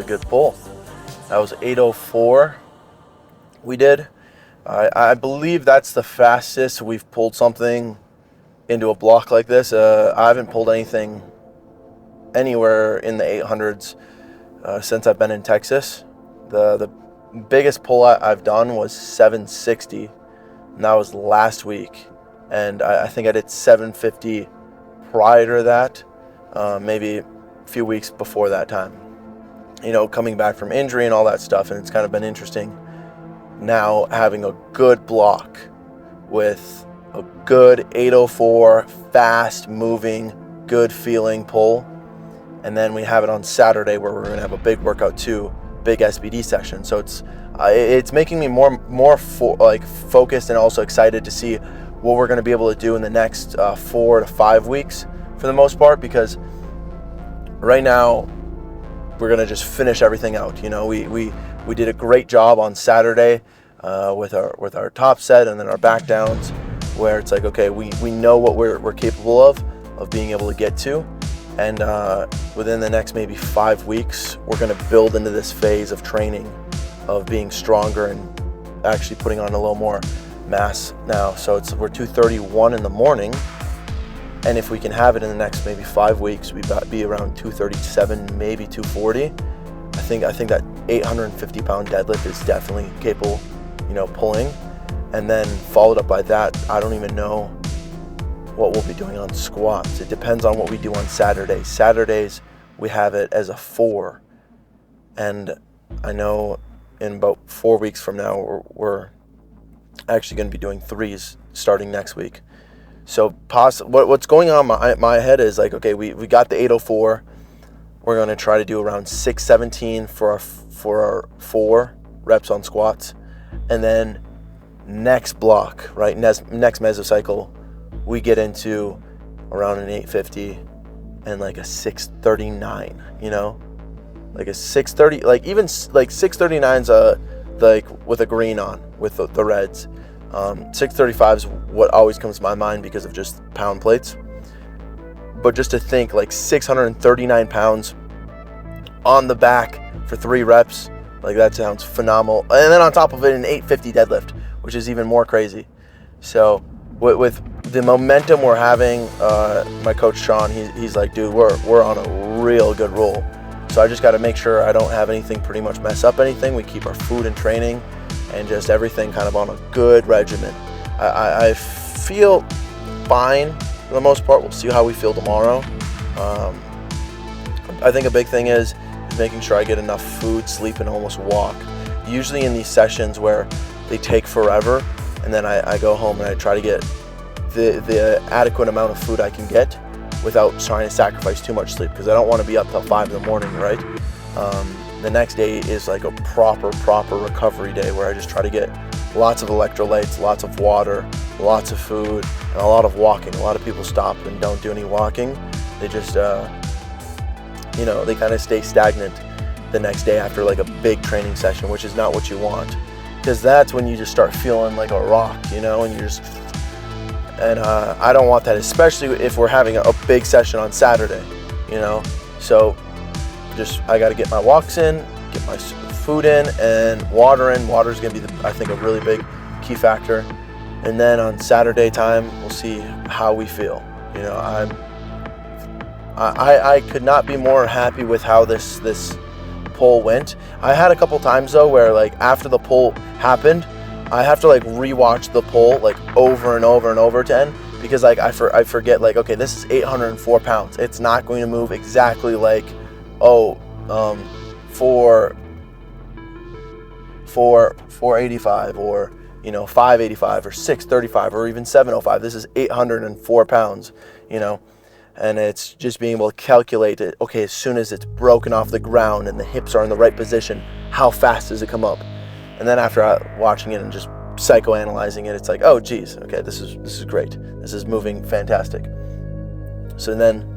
a good pull. That was 804 we did. I believe that's the fastest we've pulled something into a block like this. I haven't pulled anything anywhere in the 800s since I've been in Texas. The biggest pull I've done was 760, and that was last week. And I think I did 750 prior to that, maybe a few weeks before that time. You know, coming back from injury and all that stuff, and it's kind of been interesting now having a good block with a good 804, fast moving, good feeling pull. And then we have it on Saturday where we're gonna have a big workout too, big SBD session. So it's making me more focused and also excited to see what we're gonna be able to do in the next 4 to 5 weeks for the most part, because right now we're gonna just finish everything out. You know, we did a great job on Saturday with our top set and then our back downs, where it's like, okay, we know what we're capable of being able to get to, and within the next maybe 5 weeks, we're gonna build into this phase of training, of being stronger and actually putting on a little more mass now. So we're 231 in the morning, and if we can have it in the next maybe 5 weeks, we'd be around 237, maybe 240. I think that 850 pound deadlift is definitely capable, you know, pulling. And then followed up by that, I don't even know what we'll be doing on squats. It depends on what we do on Saturdays. Saturdays, we have it as a 4. And I know in about 4 weeks from now, we're actually going to be doing 3s starting next week. So what's going on in my head is like, okay, we got the 804. We're going to try to do around 617 for our 4 reps on squats. And then next block, right, next mesocycle, we get into around an 850 and like a 639, you know, like a 630, like even like 639's like with a green on with the reds. 635 is what always comes to my mind because of just pound plates. But just to think like 639 pounds on the back for 3 reps, like that sounds phenomenal. And then on top of it, an 850 deadlift, which is even more crazy. So with the momentum we're having, my coach Sean, he's like, dude, we're on a real good roll. So I just got to make sure I don't have anything pretty much mess up anything. We keep our food and training and just everything kind of on a good regimen. I feel fine for the most part. We'll see how we feel tomorrow. I think a big thing is making sure I get enough food, sleep, and almost walk. Usually in these sessions where they take forever, and then I go home and I try to get the adequate amount of food I can get without trying to sacrifice too much sleep, because I don't want to be up till 5 in the morning, right? The next day is like a proper recovery day where I just try to get lots of electrolytes, lots of water, lots of food, and a lot of walking. A lot of people stop and don't do any walking. They just, they kind of stay stagnant the next day after like a big training session, which is not what you want, because that's when you just start feeling like a rock, and I don't want that, especially if we're having a big session on Saturday, So I got to get my walks in, get my food in, and water in. Water is going to be, I think, a really big key factor. And then on Saturday time, we'll see how we feel. I could not be more happy with how this pull went. I had a couple times though where like after the pull happened, I have to like rewatch the pull like over and over and over again, because like I forget, like, okay, this is 804 pounds. It's not going to move exactly like 485 or 585 or 635 or even 705. This is 804 pounds, and it's just being able to calculate it. Okay, as soon as it's broken off the ground and the hips are in the right position, how fast does it come up? And then after watching it and just psychoanalyzing it, it's like, oh geez, okay, this is great. This is moving fantastic. So then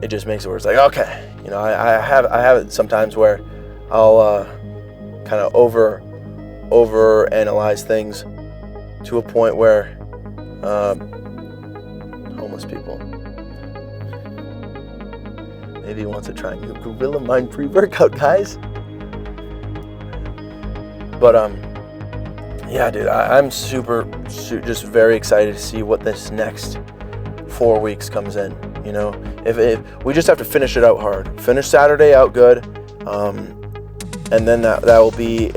it just makes it where it's like, okay, I have it sometimes where I'll kind of over analyze things to a point where homeless people. Maybe he wants to try new Gorilla Mind pre-workout, guys. But yeah, dude, I'm just very excited to see what this next 4 weeks comes in. You know, if we just have to finish it out hard, finish Saturday out good, and then that will be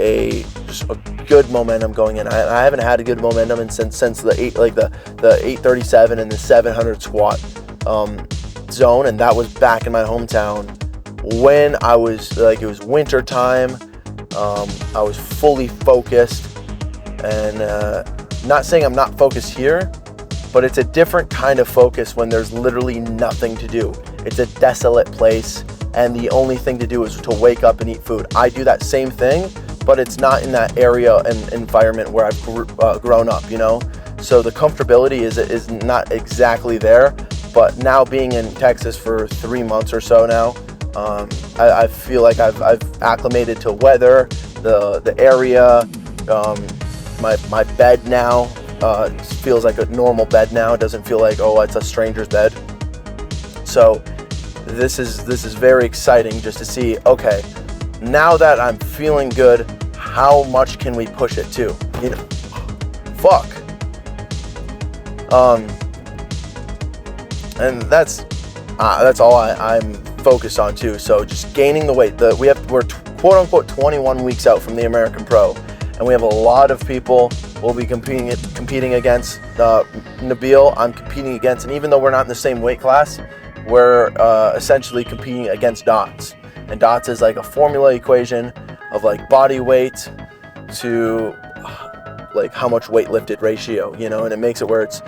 just a good momentum going in. I haven't had a good momentum since the 837 and the 700 squat zone, and that was back in my hometown when I was it was winter time. I was fully focused, and not saying I'm not focused here, but it's a different kind of focus when there's literally nothing to do. It's a desolate place, and the only thing to do is to wake up and eat food. I do that same thing, but it's not in that area and environment where I've grown up, you know? So the comfortability is not exactly there, but now being in Texas for 3 months or so now, I feel like I've acclimated to weather, the area, my bed now feels like a normal bed now. It doesn't feel like, oh, it's a stranger's bed. So this is very exciting just to see, okay, now that I'm feeling good, how much can we push it to? You know, fuck. And that's all I'm focused on too. So just gaining the weight. We're quote unquote 21 weeks out from the American Pro, and we have a lot of people we'll be competing against. Nabil, I'm competing against, and even though we're not in the same weight class, we're essentially competing against DOTS. And DOTS is like a formula equation of like body weight to like how much weight lifted ratio, you know, and it makes it where it's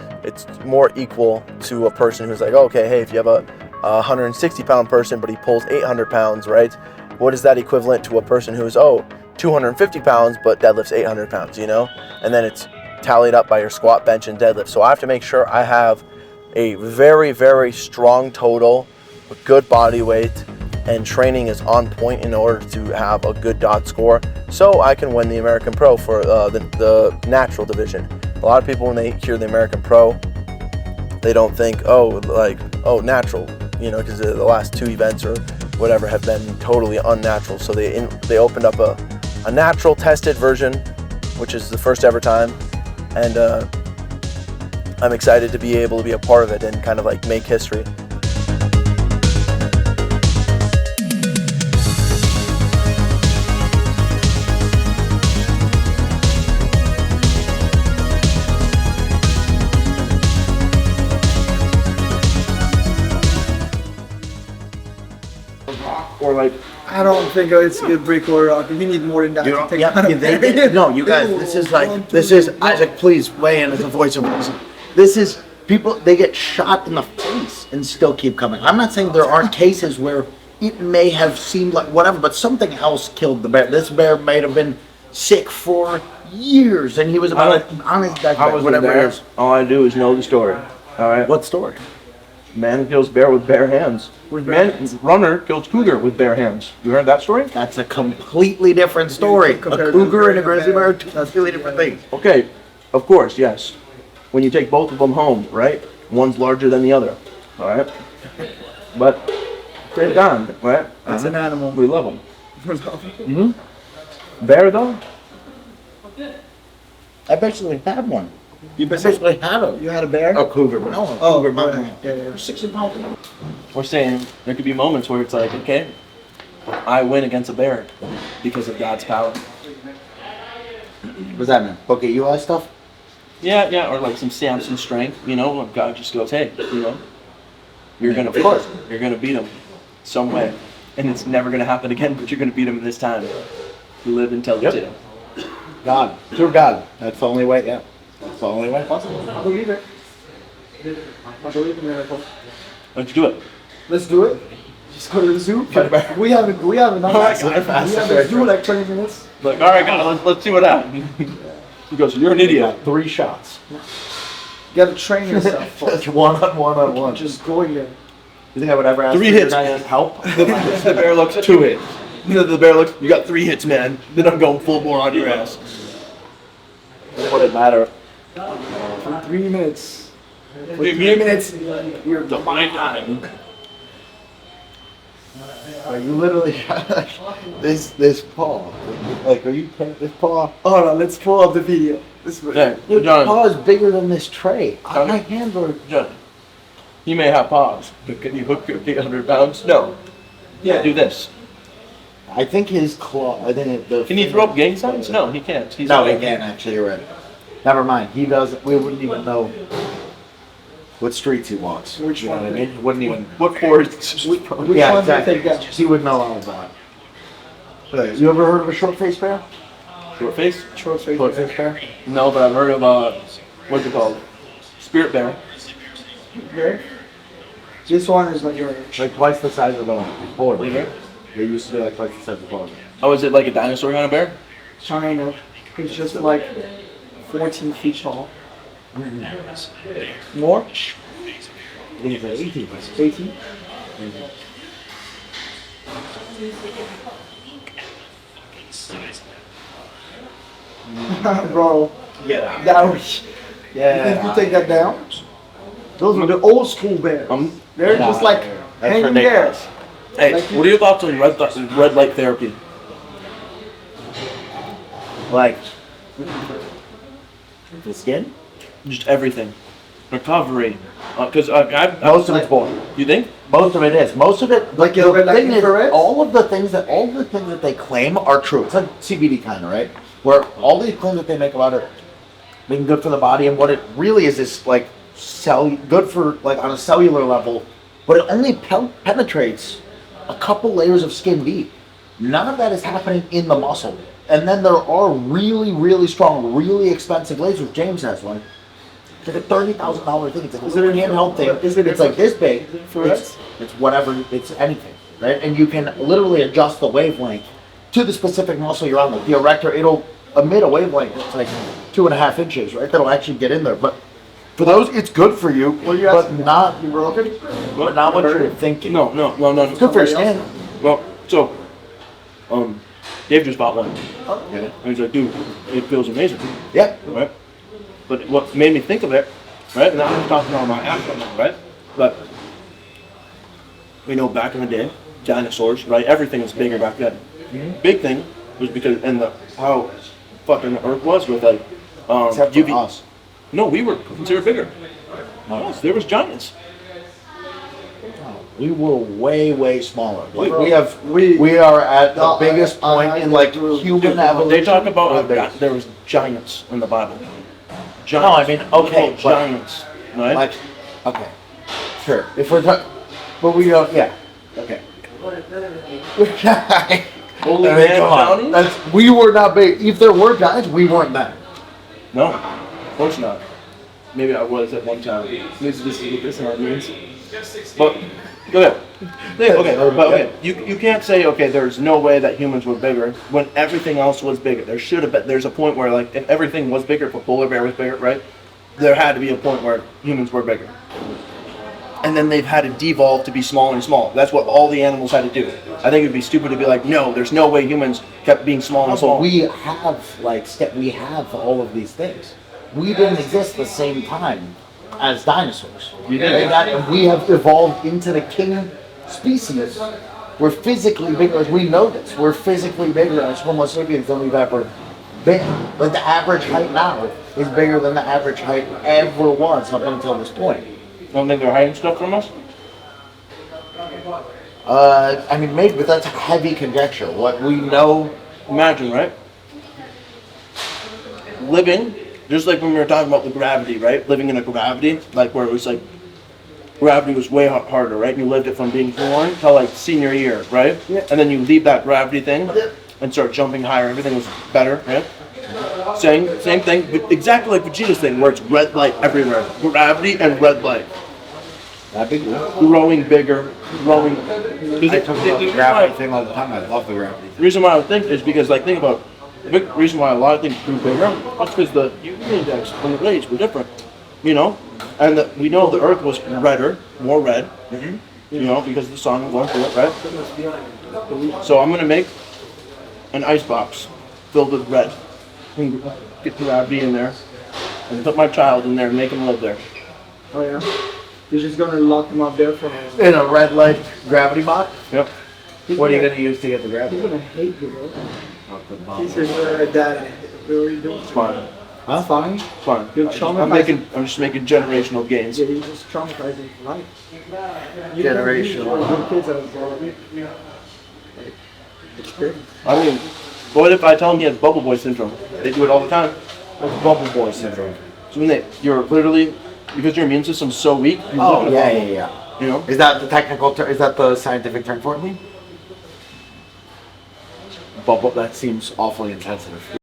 more equal to a person who's like, okay, hey, if you have a 160 pound person, but he pulls 800 pounds, right? What is that equivalent to a person who's, 250 pounds, but deadlifts 800 pounds, you know? And then it's tallied up by your squat, bench, and deadlift. So I have to make sure I have a very, very strong total, a good body weight, and training is on point in order to have a good DOT score, so I can win the American Pro for the natural division. A lot of people, when they hear the American Pro, they don't think, natural, you know, because the last 2 events or whatever have been totally unnatural. So they opened up a natural tested version, which is the first ever time, and I'm excited to be able to be a part of it and kind of like make history. Or like, I don't think it's a good brick or rock. We need more than that. No, you guys, this is Isaac, please weigh in as a voice of reason. This is people, they get shot in the face and still keep coming. I'm not saying there aren't cases where it may have seemed like whatever, but something else killed the bear. This bear may have been sick for years, and he was about on his deathbed, whatever it is. All I do is know the story. All right. What story? Man kills bear with bare hands. Runner kills cougar with bare hands. You heard that story? That's a completely different story. A cougar and a grizzly bear are two completely different things. Okay, of course, yes. When you take both of them home, right? One's larger than the other, all right? But they're gone, right? It's an animal. We love them. Mm-hmm. Bear, though? I basically had one. You basically had a... You had a bear? A cougar. No, a cougar mountain. Yeah. 60 pounds. We're saying there could be moments where it's like, okay, I win against a bear because of God's power. What's that mean? Okay, UI stuff? Yeah, or like some Samson strength, you know, when God just goes, hey, you know, you're gonna beat him some way, and it's never gonna happen again, but you're gonna beat him this time. You live and tell the tale. God, through God. That's the only way, yeah. That's the only way possible. I believe it. I believe in miracles. Let's do it. Let's do it. Just go to the zoo. We haven't done that. We have to do like 20 minutes. Like, all right, God, let's see what happens. He goes, you're an idiot. 3 shots. You gotta train yourself. Just one-on-one. Just go in there. You think I would ever ask 3 hits, man. Help? The bear looks 2 hits. The bear looks, you got 3 hits, man. Then I'm going full bore on your ass. What it matter? For 3 minutes. For 3 3 minutes, you're the fine time. Like, you literally got like, this paw. Like, are you this paw? Hold on, let's pull up the video. Yeah, Your John, paw is bigger than this tray. John. My hands are. John, you may have paws, but can you hook 1,500 pounds? No. Yeah. Do this. I think his claw. I think the. Can he throw up gang signs? No, he can't. He's No, not- he can't actually. You're right. Never mind. He doesn't. We wouldn't even know what streets he walks. Which you know one? what I mean? Wouldn't even. What forest? Which Yeah, one do you exactly. think that? He would know all about it. You ever heard of a short-faced bear? Short face? Short face. Short-faced bear? No, but I've heard of what's it called? Spirit bear. Okay. This one is like your. Like twice the size of a polar bear. Bear? They used to be like twice the size of a polar bear. Oh, is it like a dinosaur kind of bear? China. It's just like 14 feet tall. More? I think it's like 18. 18? Bro, Yeah. that was. You think you take that down? Those were the old school bears. They're just like That's hanging there. ridiculous. Hey, Like what are your thoughts on red light therapy? Like the skin? Just everything. Recovery. Because I've Most of it's boring. You think? Most of it is. Most of it. Like the your red light thing is, infrared? all the things that they claim are true. It's like CBD kind of, right? Where all these claims that they make about it being good for the body, and what it really is like good for like on a cellular level, but it only penetrates a couple layers of skin deep. None of that is happening in the muscle. And then there are really, really strong, really expensive lasers. James has one. It's like a $30,000 thing. It's like a handheld thing. It's like this big. It's whatever. It's anything, right? And you can literally adjust the wavelength to the specific muscle you're on. Like the erector, it'll emit a wavelength that's like 2.5 inches, right? That'll actually get in there. But for those, it's good for you, What are you but asking? not, You broken? but not what you're thinking. No. It's good for your skin. Well, so, Dave just bought one. Yeah. And he's like, dude, it feels amazing. Yeah. Right? But what made me think of it, right? And I'm talking on my app right now, right? But we know back in the day, dinosaurs, right? Everything was bigger back then. Big thing was because how fucking the Earth was with like Except for us. No, we were considered bigger. Yes, there was giants. We were way, way smaller. Like We- we are at the No, biggest point in like human Dude, evolution. they talk about Our biggest. there was giants in the Bible. Giants. No, I mean, okay, Little but- giants, right? Like, okay, sure. If we're talking, but we don't. Yeah. Okay. Holy I mean, man come on. County? We were not big. If there were giants, we weren't that. No, of course not. Maybe I was at one time. This is what this one means. But go ahead. Okay. You can't say there's no way that humans were bigger when everything else was bigger. There should have been. There's a point where like if everything was bigger, if a polar bear was bigger, right? There had to be a point where humans were bigger. And then they've had to devolve to be smaller and smaller. That's what all the animals had to do. I think it'd be stupid to be like, no, there's no way humans kept being smaller and But smaller. we have all of these things. We didn't exist the same time as dinosaurs. You did. And we have evolved into the king species. We're physically bigger. We know this. We're physically bigger as Homo sapiens than we've ever been. Like the average height now is bigger than the average height ever was up until this point. Don't think they're hiding stuff from us? I mean, maybe, but that's heavy conjecture. What we know. Imagine, right? Living, just like when we were talking about the gravity, right? Living in a gravity, like where it was like, gravity was way harder, right? You lived it from being born till like senior year, right? Yeah. And then you leave that gravity thing and start jumping higher. Everything was better, right? Same thing, but exactly like Vegeta's thing, where it's red light everywhere. Gravity and red light. That'd be cool. Growing bigger, growing. I talk about the gravity thing all the time. I love the gravity The reason why I would think is because, like, think about the big reason why a lot of things grew bigger. That's because the UV index and the rays were different, you know. And we know the Earth was redder, more red, you know, because of the sun going through it, right? So I'm gonna make an ice box filled with red, and get gravity in there, and put my child in there and make him live there. Oh yeah. You're just gonna lock them up there for. In a red light gravity box? Yep. What are you gonna use to get the grab? He's gonna hate you, bro. Oh, good mom. He says, Dad, what are you doing? It's fine. That's fine. It's fine. You're I'm just making generational gains. Yeah, you're just traumatizing for life. Generational. Your kids are it's good. I mean, what if I tell him he has bubble boy syndrome? They do it all the time. What's bubble boy syndrome? So when you're literally, because your immune system's so weak, you Oh, look at yeah, bubble, yeah, yeah. You know? Is that the technical term? Is that the scientific term for it? Bubble, that seems awfully insensitive.